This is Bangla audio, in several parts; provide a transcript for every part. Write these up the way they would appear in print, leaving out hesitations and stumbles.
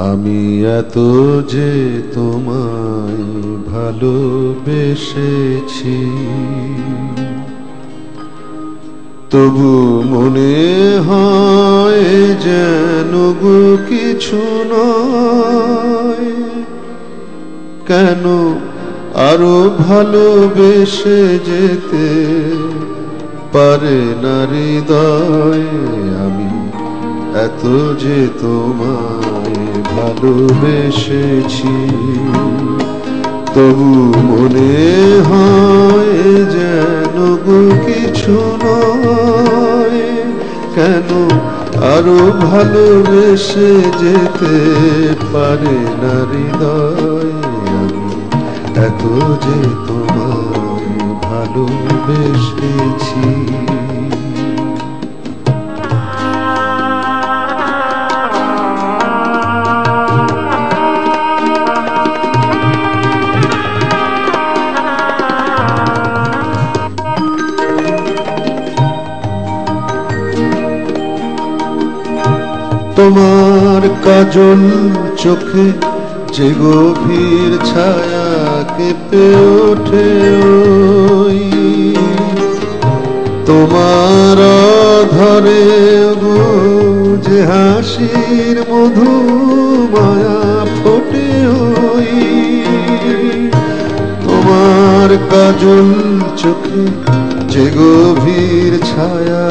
আমি এত যে তোমায় ভালোবেসেছি, তবু মনে হয় যেন গো কিছু নয়। কেন আরো ভালোবেসে যেতে পারে না হৃদয়? আমি এত যে তোমায় ভালোবেসেছি, তবু মনে হয় যেন গো কিছু নয়। কেন আরো ভালোবেসে যেতে পারে না হৃদয়? আমি এত যে তোমায় ভালোবেসেছি। তোমার কাজল চোখে যে গভীর ছায়া কেঁপে ওঠে, ওই তোমার ধরে গো যে হাসির মধু মায়া ফোটে, ওই তোমার কাজল চোখে যে গভীর ছায়া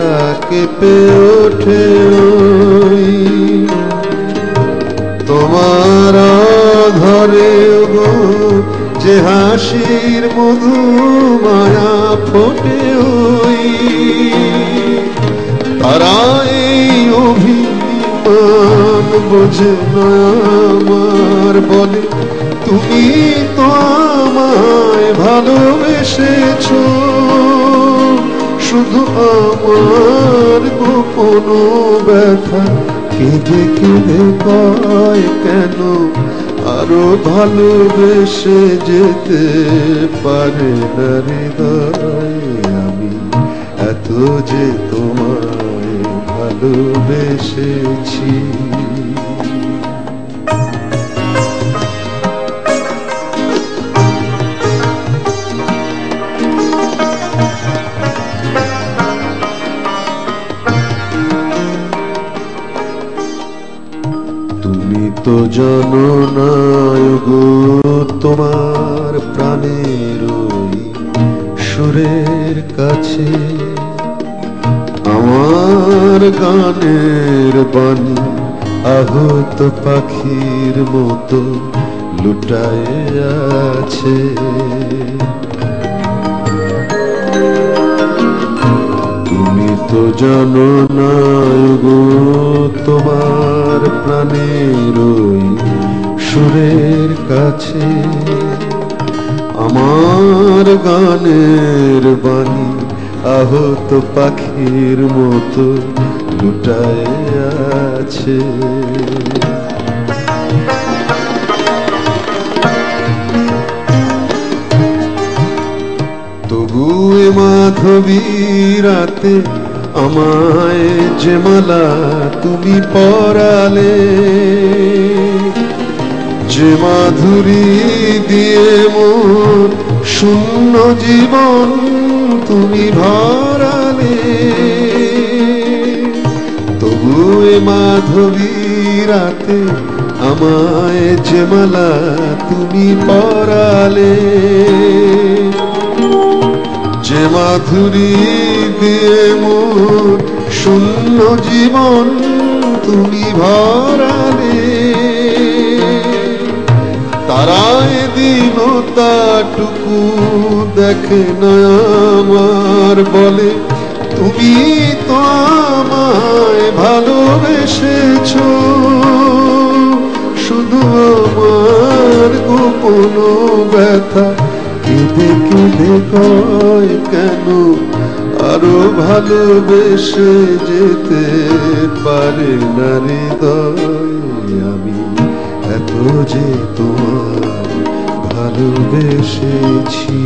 কেঁপে ওঠে, ওই তোমার ধরে গো যে হাসির মধু মায়া ফোটে, ওই তারাই অভিমান বোঝে না আমার, বলে তুমি তো আমায় ভালোবেসেছো, শুধু আমার গোপন ব্যথা কেঁদে কেঁদে কয় কেন আরো ভালোবেসে যেতে পারে না হৃদয়? আমি এত যে তোমায় ভালোবেসেছি। তুমি তো জানো না গো তোমার প্রাণের ওই সুরের কাছে আমার গানের বাণী আহত পাখির মতো লুটায়ে আছে। তুমি তো জানো না গো তোমার প্রাণের ওই সুরের কাছে আমার গানের বাণী আহত পাখির মতো লুটায়ে আছে। তবু এ মাধবী রাতে আমায় যে মালা তুমি পরালে, যে মাধুরী দিয়ে মোর শূন্য জীবন তুমি ভরালে, তবু এ মাধবী রাতে আমায় যে মালা তুমি পরালে, যে মাধুরী দিয়ে মোর শূন্য জীবন তুমি ভরালে, তারায় দীনতাটুকু দেখে না আমার, বলে তুমি তো আমায় ভালোবেসেছো, শুধু আমার গোপন ব্যথা কেঁদে কেঁদে কয় কেন আরো ভালোবেসে যেতে পারে না হৃদয়? আমি এত যে তোমায় ভালোবেসেছি।